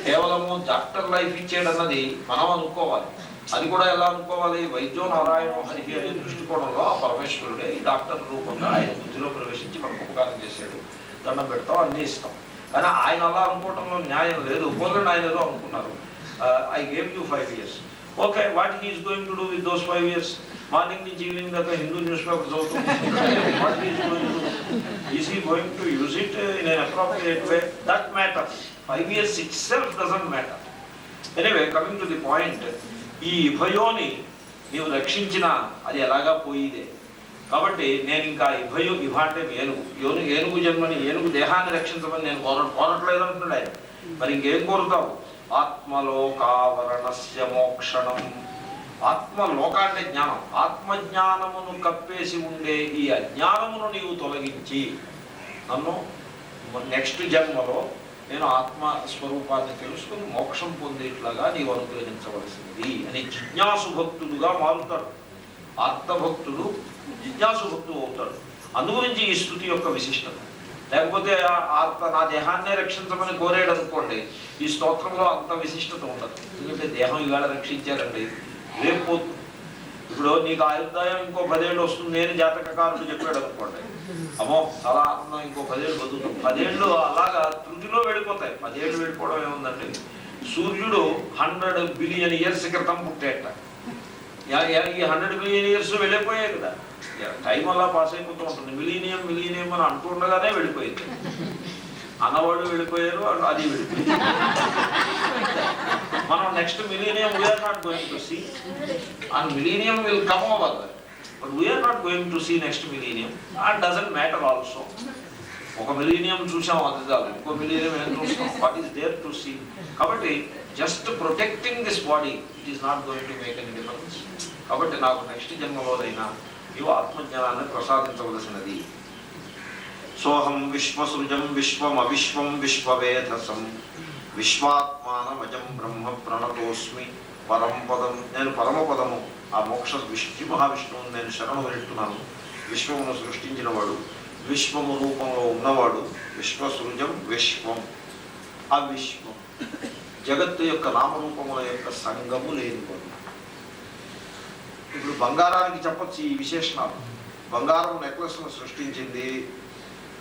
కేవలము doctor life ఇచ్చేటన్నది మనం అనుకోవాలి. అది కూడా ఎలా అనుకోవాలి? వైద్యో నారాయణో హరికి అనే దృష్టికోణంలో ఆ పరమేశ్వరుడే ఈ డాక్టర్ రూపంగా ఆయన బుద్ధిలో ప్రవేశించి మనకు ఉపకారం చేశాడు, దండం పెడతాం, అన్నీ ఇస్తాం. కానీ ఆయన అలా అనుకోవడంలో న్యాయం లేదు. పోలండి ఆయన ఏదో అనుకున్నారు, I gave you 5 years. Okay, what he is going to do with those 5 years? Morning నుంచి ఈవినింగ్ దాకా హిందూ న్యూస్ పేపర్ చదువుతుంది. What he is going to do? Is he going to use it in an appropriate way? That matters. 5 years itself doesn't matter. Anyway, coming to the point, ఈ ఇభయోని నీవు రక్షించిన అది ఎలాగా పోయిదే. కాబట్టి నేను ఇంకా ఇభ అంటే ఏనుగు జన్మని, ఏనుగు దేహాన్ని రక్షించమని నేను కోరట్లేదు అంటున్నాడు ఆయన. మరి ఇంకేం కోరుతావు? ఆత్మలోకావరణస్య మోక్షణం. ఆత్మలోక అంటే జ్ఞానం. ఆత్మజ్ఞానమును కప్పేసి ఉండే ఈ అజ్ఞానమును నీవు తొలగించి నన్ను నెక్స్ట్ జన్మలో నేను ఆత్మస్వరూపాన్ని తెలుసుకుని మోక్షం పొందేట్లాగా నీవు అనుగ్రహించవలసింది అని జిజ్ఞాసు భక్తుడుగా మారుతాడు. ఆత్మభక్తుడు జిజ్ఞాసు భక్తుడు అవుతాడు. అందుగురించి ఈ స్థుతి యొక్క విశిష్టత. లేకపోతే నా దేహాన్నే రక్షించమని కోరాడు అనుకోండి, ఈ స్తోత్రంలో అంత విశిష్టత ఉండదు. ఎందుకంటే దేహం ఇవాళ రక్షించారండి, రేపు పోతుంది. ఇప్పుడు నీకు ఆయుర్దాయం ఇంకో 10 ఏళ్ళు వస్తుంది నేను జాతకకారుడు చెప్పాడు అనుకోండి, అమ్మో చాలా ఆనందం, ఇంకో 10 ఏళ్ళు బతుకుతాం. 10 ఏళ్ళు అలాగా త్రుటిలో వెళ్ళిపోతాయి. 10 ఏళ్ళు వెళ్ళిపోవడం ఏముందండి? సూర్యుడు 100 బిలియన్ ఇయర్స్ క్రితం పుట్టేట, ఈ 100 బిలియన్ ఇయర్స్ వెళ్ళిపోయాయి కదా. టైం అలా పాస్ అయిపోతూ ఉంటుంది. మిలీనియం అని అంటుండగానే వెళ్ళిపోయింది. అన్నవాళ్ళు వెళ్ళిపోయారు, అది వెళ్ళిపోయింది. మనం next millennium we're not going to see, and millennium will come over, but we're not going to see next millennium. And doesn't matter also. ఒక మిలీనియం చూసాం, అది కాదు, ఇంకో మిలీనియం ఏం చూస్తాం, what is there to see. కాబట్టి just protecting this body, it is not going to make any difference. కాబట్టి నాకు నెక్స్ట్ జన్మలోనైనా నీవు ఆత్మజ్ఞానాన్ని ప్రసాదించవలసినది. సోహం విశ్వసృజం విశ్వమవిశ్వం విశ్వవేధసం విశ్వాత్మానమజం బ్రహ్మ ప్రణతోస్మి పరం పదం. నేను పరమపదము, ఆ మోక్ష శ్రీ మహావిష్ణువుని నేను శరణు వెళ్తున్నాను. విశ్వమును సృష్టించినవాడు, విశ్వము రూపంలో ఉన్నవాడు, విశ్వసృజం విశ్వం అవిశ్వం, జగత్తు యొక్క నామరూపముల యొక్క సంగము లేనివాడు. ఇప్పుడు బంగారానికి చెప్పచ్చు ఈ విశేషణాలు. బంగారం నెక్లెస్ను సృష్టించింది,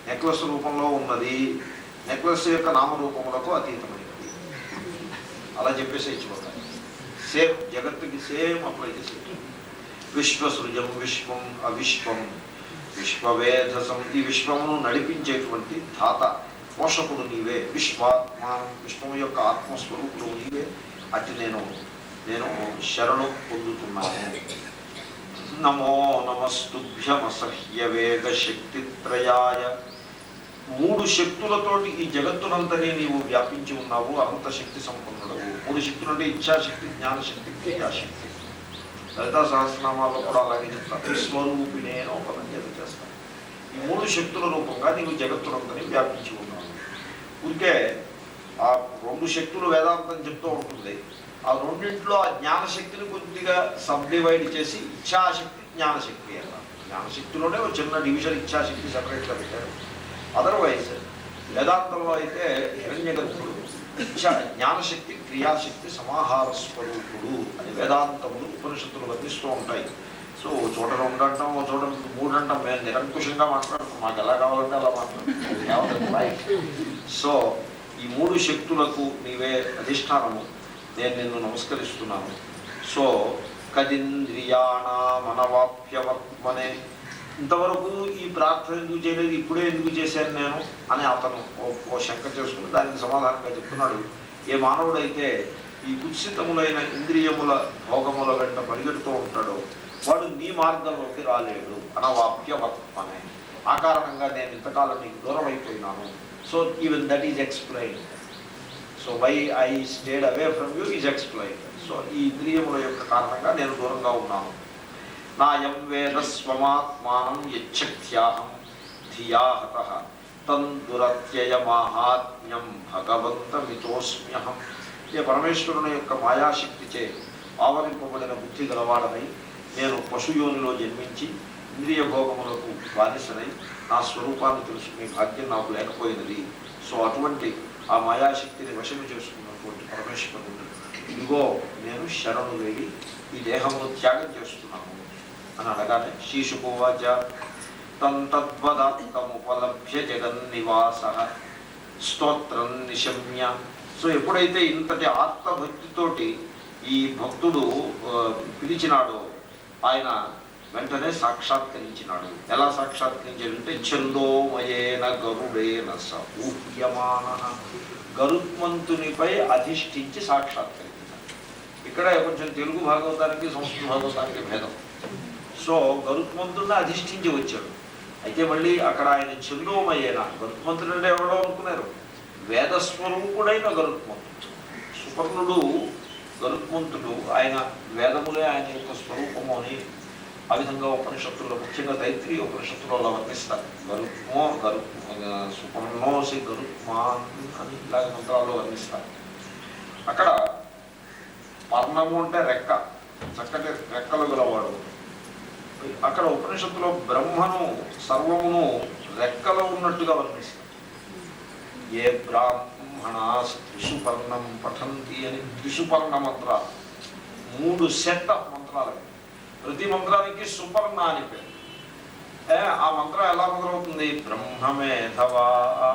నెక్లెస్ రూపంలో ఉన్నది, నెక్లెస్ యొక్క నామరూపములకు అతీతమైనది, అలా చెప్పేసి ఇచ్చిపోతాయి. సేమ్ జగత్తుకి సేమ్ అప్లై చేసేది. విశ్వసృజం విశ్వం అవిశ్వం విశ్వవేధసం. ఈ విశ్వమును నడిపించేటువంటి ధాత, పోషకుడు నీవే. విశ్వాత్మానం, విశ్వము యొక్క ఆత్మస్వరూపుడు నీవే. అటు నేను శరణు పొందుతున్నాను. నమో నమస్తుభ్యమసహ్యవేగ శక్తిత్రయాయ. 3 శక్తులతోటి ఈ జగత్తునంతనే నీవు వ్యాపించి ఉన్నావు, అనంత శక్తి సంపన్నుడవు. 3 శక్తులు అంటే ఇచ్ఛాశక్తి, జ్ఞానశక్తి, క్రియాశక్తి. లలితా సహస్రనామాల్లో కూడా అలాగే చెప్తాను. విశ్వరూపిణే పదం చేస్తాను. ఈ 3 శక్తుల రూపంగా నీవు జగత్తునంతని వ్యాపించి ఉన్నావు. ఊరికే ఆ 2 శక్తులు వేదాంతం చెప్తూ ఉంటుంది. ఆ రెండింటిలో ఆ జ్ఞానశక్తిని కొద్దిగా సబ్డివైడ్ చేసి ఇచ్ఛాశక్తి, జ్ఞానశక్తి అన్నారు. జ్ఞానశక్తిలోనే ఒక చిన్న డివిజన్ ఇచ్ఛాశక్తి సెపరేట్గా పెట్టారు. అదర్వైజ్ వేదాంతంలో అయితే హిరణ్యగర్భుడు జ్ఞానశక్తి, క్రియాశక్తి సమాహార స్వరూపుడు అని వేదాంతములు ఉపనిషత్తులు వర్తిస్తూ ఉంటాయి. సో చోట 2 అంటాం, ఓ చోట 3 అంటాం. మేము నిరంకుశంగా మాట్లాడుతాం, మాకు ఎలా కావాలంటే అలా మాట్లాడుతాం. సో ఈ 3 శక్తులకు నీవే అధిష్టానము. నేను నిన్ను నమస్కరిస్తున్నాను. సో కదింద్రియాణమనవాప్యవర్త్మనే. ఇంతవరకు ఈ ప్రార్థన ఎందుకు చేయలేదు, ఇప్పుడే ఎందుకు చేశాను నేను అని అతను ఓ శంక చేసుకుని దానికి సమాధానంగా చెప్తున్నాడు. ఏ మానవుడైతే ఈ కుత్సితములైన ఇంద్రియముల భోగముల వెంట పరిగెడుతూ ఉంటాడో వాడు నీ మార్గంలోకి రాలేడు. అనవాప్యవర్త్మనే. ఆ కారణంగా నేను ఇంతకాలం నీకు దూరం అయిపోయినాను. So even that is explain. So why I stayed away from you is explain. So ఈ ఇంద్రియముల యొక్క కారణంగా నేను దూరంగా ఉన్నాను. నాయం వేద స్వమాత్మానం యచ్చక్త్యాహం ధియాహత తందురత్యయ మాహాత్మ్యం భగవంతమితోస్మ్యహం. ఏ పరమేశ్వరుని యొక్క మాయాశక్తిచే ఆవరింపబడిన బుద్ధి గలవాడనై నేను పశుయోనిలో జన్మించి ఇంద్రియ భోగములకు బానిసనై నా స్వరూపాన్ని తెలుసుకునే భాగ్యం నాకు లేకపోయినది. సో అటువంటి ఆ మాయాశక్తిని వశము చేసుకున్నటువంటి మహర్షి ఇదిగో నేను శరణు వేడి ఈ దేహమును త్యాగం చేస్తున్నాను అని అనగానే శీశుకోవాచ తద్వదముపలభ్య జగన్నివాస స్తోత్రం నిశమ్య. సో ఎప్పుడైతే ఇంతటి ఆత్మభక్తితోటి ఈ భక్తుడు పిలిచినాడో ఆయన వెంటనే సాక్షాత్కరించినాడు. ఎలా సాక్షాత్కరించాడంటే ఛందోమయేన గరుడేన సూహ్యమాన, గరుత్మంతునిపై అధిష్ఠించి సాక్షాత్కరించాడు. ఇక్కడ కొంచెం తెలుగు భాగవతానికి సంస్కృత భాగవతానికి భేదం. సో గరుత్మంతుడిని అధిష్ఠించి వచ్చాడు. అయితే మళ్ళీ అక్కడ ఆయన ఛందోమయేన, గరుత్మంతుడు అంటే ఎవరో అనుకున్నారు, వేదస్వరూపుడైన గరుత్మంతుడు. సుపర్ణుడు గరుత్మంతుడు, ఆయన వేదములే ఆయన యొక్క స్వరూపము అని ఆ విధంగా ఉపనిషత్తుల్లో, ముఖ్యంగా తైత్రీయ ఉపనిషత్తులో అలా వర్ణిస్తారు. సుపర్ణోసి గరుత్మాన్ అని ఇలాగ మంత్రాల్లో వర్ణిస్తారు. అక్కడ పర్ణము అంటే రెక్క, చక్కటి రెక్కలు గలవాడు. అక్కడ ఉపనిషత్తులో బ్రహ్మను సర్వమును రెక్కలో ఉన్నట్టుగా వర్ణిస్తారు. ఏ బ్రాహ్మణ త్రిశుపర్ణం పఠంతి అని త్రిశుపర్ణ మంత్రాలు, 3 సెట్ ఆఫ్ మంత్రాలు. ప్రతి మంత్రానికి సుపర్ణ అని పేరు. ఆ మంత్రం ఎలా మొదలవుతుంది? బ్రహ్మమేధవా,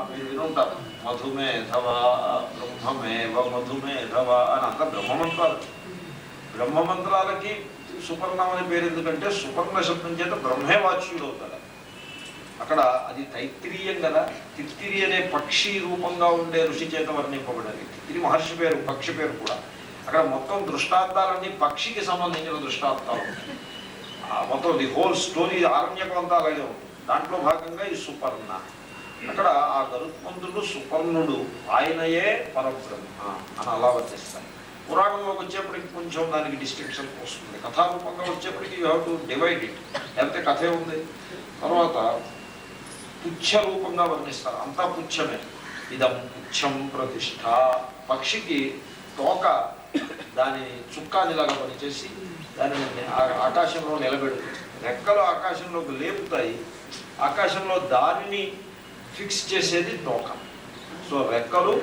మీరు వినుంటారు, మధుమేధవా బ్రహ్మమేవ మధుమేధవా అని అంతా బ్రహ్మమంత్రాలు. బ్రహ్మమంత్రాలకి సుపర్ణం అని పేరు ఎందుకంటే సుపర్ణ శబ్దం చేత బ్రహ్మే వాచ్యుడు అవుతాడు. అక్కడ అది తైత్రీయం కదా, తిత్తిరి అనే పక్షి రూపంగా ఉండే ఋషి చేత వర్ణింపబడింది. తిత్తిరి మహర్షి పేరు, పక్షి పేరు కూడా. అక్కడ మొత్తం దృష్టాంతాలన్నీ పక్షికి సంబంధించిన దృష్టాంతాలు. మొత్తం ది హోల్ స్టోరీ ఆరణ్యకం అంతా అలాగే ఉంది. దాంట్లో భాగంగా ఈ సుపర్ణ. అక్కడ ఆ గరుత్మంతుడు సుపర్ణుడు, ఆయనయే పరబ్రహ్మ అని అలా వర్తిస్తాయి. పురాణంలోకి వచ్చేప్పటికి కొంచెం దానికి డిస్టింక్షన్ వస్తుంది. కథారూపంగా వచ్చేప్పటికి you have to divide it, లేకపోతే కథే ఉంది. తర్వాత పుచ్చ రూపంగా వర్ణిస్తారు, అంతా పుచ్చమే. ఇదం పుచ్చం ప్రతిష్ట, పక్షికి తోక దాని చుక్కానిలాగా పనిచేసి దానిని ఆకాశంలో నిలబెడుతుంది. రెక్కలు ఆకాశంలోకి లేపుతాయి, ఆకాశంలో దానిని ఫిక్స్ చేసేది తోక. సో రెక్కలు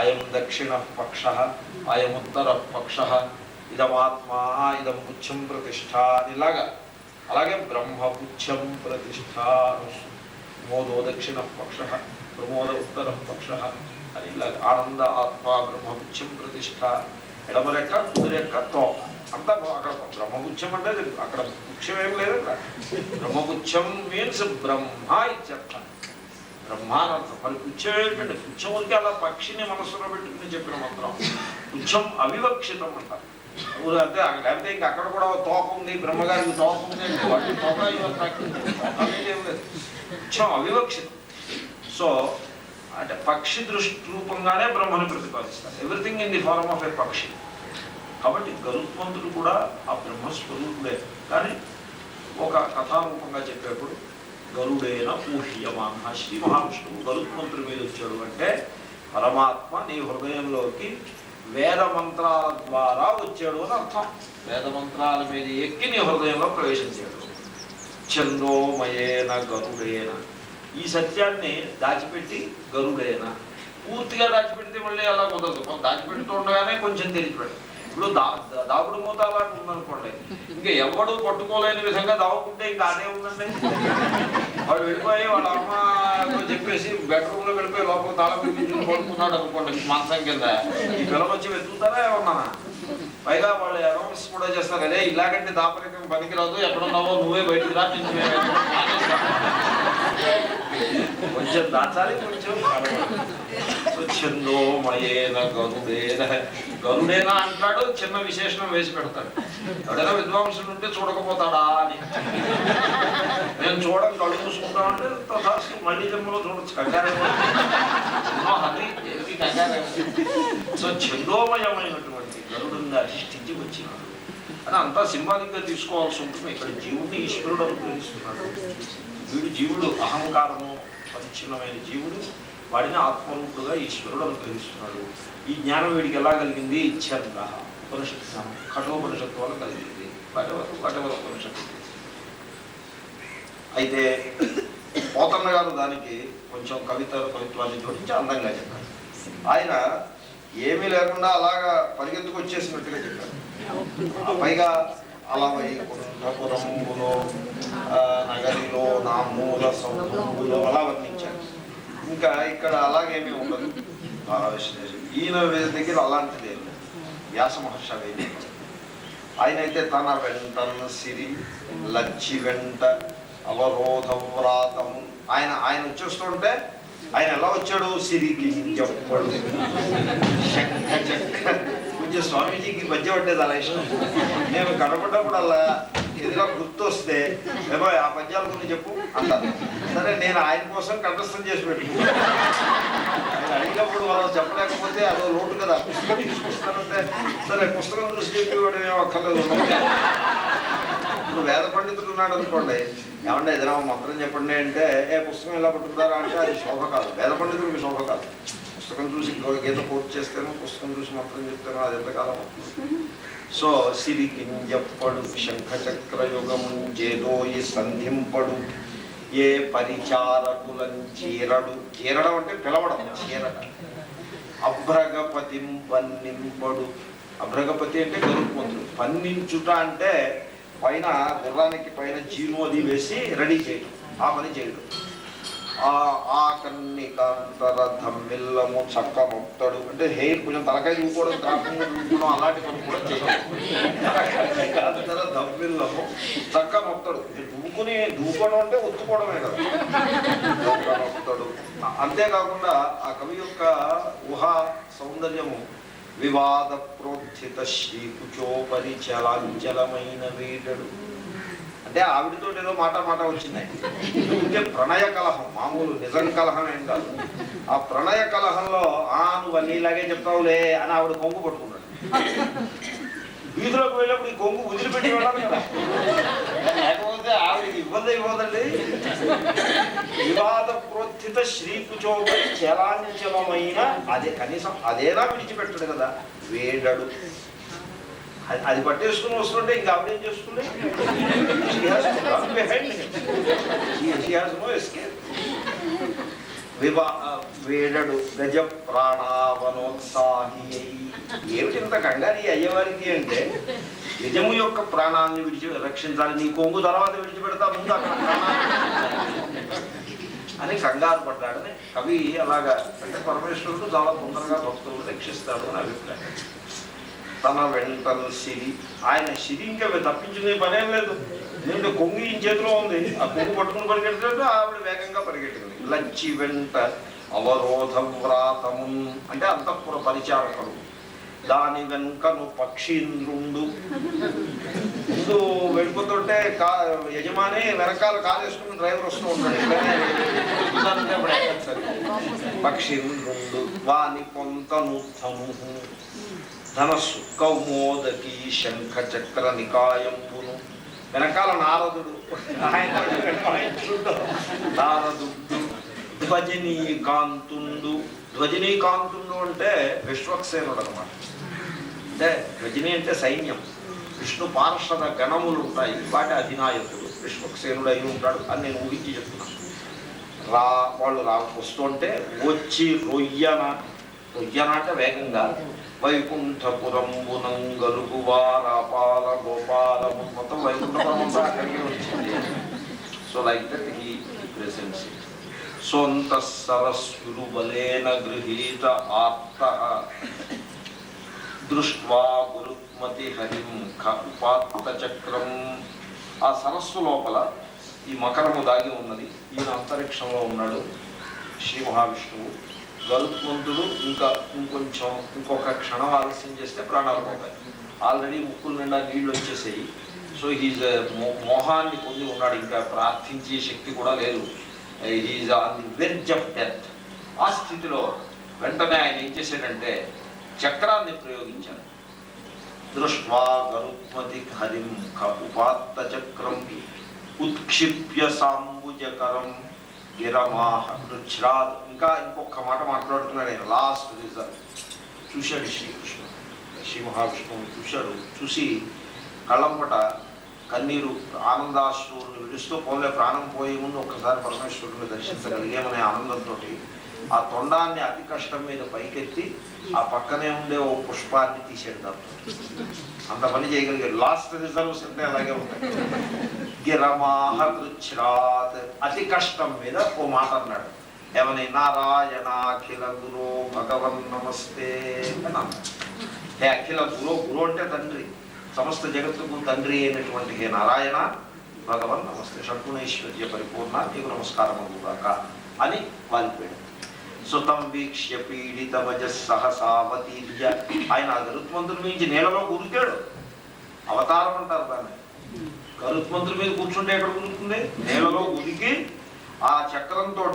అయం దక్షిణ పక్ష, అయం ఉత్తర పక్ష, ఇదమాత్మా ఇదం పుచ్చం ప్రతిష్ట ఇలాగా. అలాగే బ్రహ్మపుచ్చం ప్రతిష్ట, మోదో దక్షిణ పక్ష ప్రమోద ఉత్తర పక్ష అని ఇలాగ. ఆనంద ఆత్మ బ్రహ్మపుచ్చం ప్రతిష్ట, ఎడమ రెక్క కుడి రెక్క తోక అంతా. అక్కడ బ్రహ్మపుచ్చం అంటే అక్కడ పుచ్చం ఏం లేదు. అక్కడ బ్రహ్మపుచ్చం మీన్స్ బ్రహ్మ ఇత్యర్థం, బ్రహ్మానందం. మరి పుచ్చం ఏంటంటే పుచ్చం ఊరికి అలా పక్షిని మనస్సులో పెట్టుకుని చెప్పిన మంత్రం. పుచ్చం అవివక్షితం అంటారు. అంటే లేకపోతే ఇంకా అక్కడ కూడా తోక ఉంది, బ్రహ్మగారికి తోక ఉంది అంటే వాటి తోక ఏం లేదు. పుచ్చం అవివక్షితం. సో అంటే పక్షి దృష్టి రూపంగానే బ్రహ్మను ప్రతిపాదిస్తారు. Everything in the form of a పక్షి. కాబట్టి గరుత్మంతుడు కూడా ఆ బ్రహ్మస్వరూపుడే. కానీ ఒక కథారూపంగా చెప్పేప్పుడు గరుడైన ఊహ్యమాన, శ్రీ మహావిష్ణువు గరుత్మంతుడి మీద వచ్చాడు అంటే పరమాత్మ నీ హృదయంలోకి వేద మంత్రాల ద్వారా వచ్చాడు అని అర్థం. వేద మంత్రాల మీద ఎక్కి నీ హృదయంలో ప్రవేశించాడు. ఛందోమయేన గరుడేన, ఈ సత్యాన్ని దాచిపెట్టి గరుడేన. పూర్తిగా దాచిపెడితే మళ్ళీ అలా కుదరదు. దాచిపెడుతూ ఉండగానే కొంచెం తెలిసిపెట్టాలి. ఇప్పుడు దాగుడు మూత అలా ఉందనుకోండి, ఇంకా ఎవడు పట్టుకోలేని విధంగా దావుకుంటే ఇంకా అదే ఉందండి. వాడు వెళ్ళిపోయి వాళ్ళ అమ్మ చెప్పేసి బెడ్రూమ్లో వెళ్ళిపోయి లోపల తాళం పిలిపించుకుని పడుకున్నాడు అనుకోండి మంచం కింద, ఈ పిల్లలు వచ్చి వెతుకుతారా ఏమన్నా? పైగా వాళ్ళు అనౌన్స్ కూడా చేస్తారు, అదే ఇలాగంటే దాపరికం పనికిరాదు, ఎక్కడున్నావో నువ్వే బయటికి రా, కొంచెం దాచాలి కొంచెం. ఛందోమయేన గరుడేన, గరుడేనా అంటాడు, చిన్న విశేషణం వేసి పెడతాడు. ఎవడైనా విద్వాంసుడు ఉంటే చూడకపోతాడా అని. నేను చూడక కళ్ళు చూసుకుంటామంటే తథాస్తు మళ్ళీ జన్మలో చూడొచ్చు. కంగారే కంగారే. సో ఛందోమయమైనటువంటి గరుడుగా అధిష్ఠించి వచ్చినాడు అని అంతా సింబాలిక్గా తీసుకోవాల్సి ఉంటుంది. ఇక్కడ జీవుడిని ఈశ్వరుడు అనుగ్రహిస్తున్నాడు. వీడు జీవుడు, అహంకారము పరిచ్ఛిన్నమైన జీవుడు, వాడిని ఆత్మరూపుడుగా ఈశ్వరుడు అనుగ్రహిస్తున్నాడు. ఈ జ్ఞానం వీడికి ఎలా కలిగింది? ఛంద ఉపనిషత్ జ్ఞానం, కఠోపనిషత్తు వల్ల కలిగింది. కఠోర ఉపనిషత్తు. అయితే పోతన్న గారు దానికి కొంచెం కవిత్వాన్ని జోడించి అందంగా చెప్పారు. ఆయన ఏమీ లేకుండా అలాగా పరిగెత్తుకు వచ్చేసినట్టుగా చెప్పారు. పైగా అలా వైకుంఠపురములో నగరిలో నా మూల సౌంలో అలా వర్ణించారు. ఇంకా ఇక్కడ అలాగేమీ ఉండదు. ఈయన దగ్గర అలాంటిది ఏమి వ్యాస మహర్షి అవేమి. ఆయన అయితే తన వెంటన సిరి లచ్చి వెంట అవరోధ వ్రాతము ఆయన వచ్చేస్తుంటే ఆయన ఎలా వచ్చాడు? సిరికి చెప్పడు శంఖ చక్ర. కొంచెం స్వామీజీకి మధ్య పట్టేది అలా ఇష్టం. నేను కనపడ్డప్పుడు అలా ఎదురా గుర్తు వస్తే ఏమో ఆ పద్యాల గురించి చెప్పు అంటారు. సరే నేను ఆయన కోసం కంఠస్థం చేసి పెట్టుకుంటాను. ఆయన అడిగినప్పుడు వాళ్ళు చెప్పలేకపోతే అదో లోటు కదా. పుస్తకం తీసుకొస్తానంటే సరే పుస్తకం చూసి చెప్పేవాడు ఏమో అక్కర్లేదు. ఇప్పుడు వేద పండితుడు ఉన్నాడు అనుకోండి, ఏమంటే ఏదైనా మంత్రం చెప్పండి అంటే పుస్తకం ఎలా పట్టుకుంటారా అంటే అది శోభ కాదు. వేద పండితుడికి శోభ కాదు. పుస్తకం చూసి గీత పూర్తి చేస్తాను, పుస్తకం చూసి మంత్రం చెప్తాను, అది ఎంతకాలం అవుతుంది. సో సిరికి చెప్పడు శంఖ చక్ర యుగము చేదోయి సంధింపడు ఏ పరిచారకులం చీరడు. చీరడం అంటే పిలవడం, చీరడ. అభ్రగపతి పన్నింపడు. అభ్రగపతి అంటే గరుత్మంతుడు. పన్నించుట అంటే పైన గుర్రానికి పైన జీను అది వేసి రెడీ చేయడం, ఆ పని చేయడం. ఆ కన్నికాంతర ధమ్మిల్లము చక్క మొత్తడు అంటే హెయిర్ కొంచెం తలకాయ దూకోవడం, కాకుండా దూకోవడం అలాంటి పని కూడా చేయడం. కన్నికాంతర ధమ్మిల్లము చక్క మొత్తడు. దూకోవడం అంటే ఒత్తుకోవడమే కదా. చక్క మొత్తడు. అంతేకాకుండా ఆ కవి యొక్క ఊహా సౌందర్యము వివాద ప్రోత్థిత శ్రీకుచోపరి చలాంచలమైన వీడడు. అంటే ఆవిడతో ఏదో మాట వచ్చింది. అంటే ప్రణయ కలహం, మామూలు నిజం కలహం ఏం కాదు. ఆ ప్రణయ కలహంలో నువ్వు అన్నీ ఇలాగే చెప్తావులే అని ఆవిడ కొంగు పట్టుకున్నాడు. వీధిలోకి వెళ్ళినప్పుడు ఈ కొంగు వదిలిపెట్టి వెళ్ళాలి కదా, లేకపోతే ఆవిడకి ఇబ్బంది అయిపోదండి. వివాద ప్రోత్థిత శ్రీకుచోపరి చలాంచలమైన అదే కనీసం అదేనా విడిచిపెట్టడు కదా. వేడడు అది పట్టేసుకుని వస్తుంటే ఇంకా ఆవిడేం చేస్తుంది? వేడడు గజ ప్రాణావనోత్సాహి. ఏమిటి ఇంత కంగారి అయ్యేవారికి అంటే నిజము యొక్క ప్రాణాన్ని రక్షించాలి. నీ కొంగు తర్వాత విడిచిపెడతా, ముందు అక్కడ ప్రాణాన్ని అని కంగారు పడ్డాడని కవి అలాగా. అంటే పరమేశ్వరుడు చాలా తొందరగా భక్తులను రక్షిస్తాడు అని అభిప్రాయం. తన వెంటను సిరి, ఆయన సిరి ఇంకా తప్పించుకునే పనేం లేదు. ఎందుకంటే కొంగు ఈ చేతిలో ఉంది. ఆ కొంగు పట్టుకుని పరిగెట్టినట్టు ఆవిడ వేగంగా పరిగెట్టింది. లచ్చి వెంట అవరోధ వ్రాతము అంటే అంతఃపుర పరిచారకుడు. దాని వెనుకను పక్షీంద్రుండు. ముందు వెళ్ళిపోతుంటే యజమాని వెనకాల కాలేసుకుని డ్రైవర్ వస్తూ ఉంటాడు. పక్షీంద్రుండు వాని కొంతను తనుహు ధనస్సు కౌమోదకి శంఖ చక్ర నికాయంపును. వెనకాల నారదుడు, ఆయన నారదుడు. ధ్వజనీకాంతుండు. ధ్వజనీకాంతుండు అంటే విశ్వక్సేనుడు అనమాట. అంటే ధ్వజని అంటే సైన్యం. విష్ణు పార్షద గణములు ఉంటాయి, వాటి అధినాయకుడు విశ్వక్సేనుడు అయి ఉంటాడు అని నేను ఊహించి చెప్తున్నాను. వాళ్ళు వస్తుంటే వచ్చి రొయ్యన అంటే వేగంగా వైకుంఠపురంబునం గలుగు వారాపాల గోపాలము మొత్తం వైకుంఠపురం అంతా అక్కడికి వచ్చింది. So like that he presents it. సొంత సరస్సులు బలేన గృహీత ఆర్త దృష్ట్వా గురుమతి హరిం ఉపాత్త చక్రం. ఆ సరస్సు లోపల ఈ మకరము దాగి ఉన్నది. ఈయన అంతరిక్షంలో ఉన్నాడు శ్రీ మహావిష్ణువు. గరుత్మంతుడు ఇంకొక క్షణం ఆలస్యం చేస్తే ప్రాణాలు పోతాయి. ఆల్రెడీ ముక్కుల నిండా నీళ్లు వచ్చేసాయి. సో హీజ్ మోహాన్ని పొంది ఉన్నాడు. ఇంకా ప్రార్థించే శక్తి కూడా లేదు. He's on the verge of death. ఆ స్థితిలో వెంటనే ఆయన ఏం చేశాడంటే చక్రాన్ని ప్రయోగించాడు. దృష్ట్వా గరుత్మతి హరిం ఉపాత్త చక్రం ఉత్క్షిప్య సాంబుజకరం గిరమాహ రుచ్రాద్. ఇంకా ఇంకొక మాట మాట్లాడుతున్నాడు ఆయన. లాస్ట్ రిజల్ట్ చూశాడు శ్రీకృష్ణుడు. శ్రీ మహావిష్ణువుని చూశాడు. చూసి కళ్ళంపట కన్నీరు ఆనందాశ్రువుని విడుస్తూ పోలే ప్రాణం పోయే ముందు ఒక్కసారి పరమేశ్వరుని దర్శించగలిగేమనే ఆనందంతో ఆ తొండాన్ని అతి కష్టం మీద పైకెత్తి ఆ పక్కనే ఉండే ఓ పుష్పాన్ని తీసేడు దాంతో. అంత పని చేయగలిగాడు. లాస్ట్ రిజర్వ్స్ అంటే అలాగే ఉంటాయి. గిరమాహ కృచ్ఛ్రాత్, అతి కష్టం మీద ఓ మాట అన్నాడు. ఏమని? నారాయణాఖిల గురో భగవన్ నమస్తే అని అన్నాడు. హే అఖిల గురో, గురు అంటే తండ్రి, సమస్త జగత్తుకు తండ్రి అయినటువంటి హే నారాయణ భగవన్ నమస్తే, షడ్గుణైశ్వర్య పరిపూర్ణ నీకు నమస్కారం అవుగాక అని వాలిపోయాడు. సుతం వీక్ష్య పీడితమజ సహసావతీర్య, ఆయన గరుత్మంతుడి నుంచి నీళ్ళలో గురికాడు. అవతారం అంటారు దాన్ని. గరుత్మంతుడి మీద కూర్చుంటే ఎక్కడ కుదురుతుంది? నీళ్ళలో ఉరికి ఆ చక్రంతో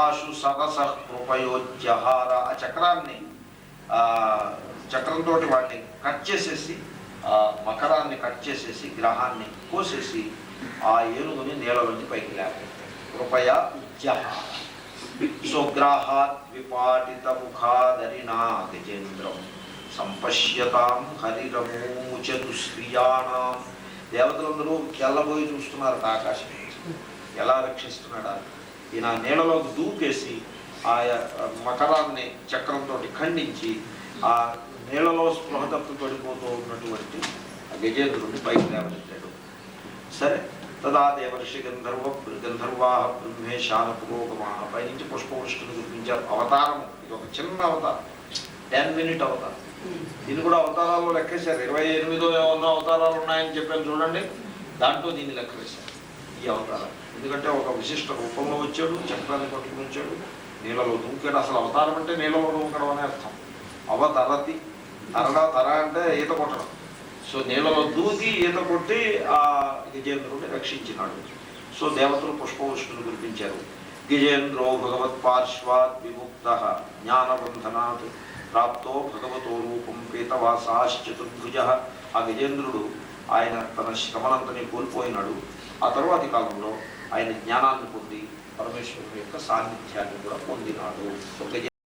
ఆశు సరస కృపయోజ్యహార, ఆ చక్రాన్ని చక్రంతో వాడిని కట్ చేసేసి, మకరాన్ని కట్ చేసేసి, గ్రహాన్ని కోసేసి ఆ ఏనుగుని నీళ్ళలోంచి పైకి లేపాడు. కృపయ ఉజ్జహార. స్వగ్రాహాత్ విపాటిత ముఖాదరినా గజేంద్రం సంపశ్యతాం హరిరమూచతు శ్రియాణం. దేవతలందరూ తెల్లబోయి చూస్తున్నారు ఆకాశం ఎలా రక్షిస్తున్నాడా. ఈయన నీళ్ళలోకి దూకేసి ఆ మకరాన్ని చక్రంతో ఖండించి ఆ నీళ్ళలో స్పృహ తప్పి పడిపోతూ ఉన్నటువంటి ఆ గజేంద్రుడిని పైకి లేవనెత్తాడు. సరే, తదా దేవర్షి గంధర్వా బ్రహ్మేశాన పురోగమాన, పైనుంచి పుష్పవృష్టిని గుర్తించారు. అవతారం ఇది ఒక చిన్న అవతారం, 10 minute అవతారం. దీన్ని కూడా అవతారాలు లెక్కేశారు. 28 ఏమన్నా అవతారాలు ఉన్నాయని చెప్పాను చూడండి, దాంట్లో దీన్ని లెక్క వేశారు ఈ అవతారం. ఎందుకంటే ఒక విశిష్ట రూపంలో వచ్చాడు, చక్రాన్ని పట్టుకుని వచ్చాడు, నీళ్ళలో దూకాడు. అసలు అవతారం అంటే నీళ్ళలో దూకడం అనే అర్థం. అవతరతి, తర అంటే ఈత కొట్టడం. సో నీళ్ళలో దూకి ఈత కొట్టి ఆ గజేంద్రుడిని రక్షించినాడు. సో దేవతలు పుష్పవృష్టిని కురిపించారు. గజేంద్రో భగవత్ పార్శ్వాత్ విముక్త జ్ఞానబంధనాత్ ప్రాప్తో భగవతో రూపం పీతవాసాశ్చతుర్భుజ. ఆ గజేంద్రుడు ఆయన తన శ్రమనంతని కోల్పోయినాడు. ఆ తరువాతి కాలంలో ఆయన జ్ఞానాన్ని పొంది పరమేశ్వరుడు యొక్క సాన్నిధ్యాన్ని కూడా పొందినాడు.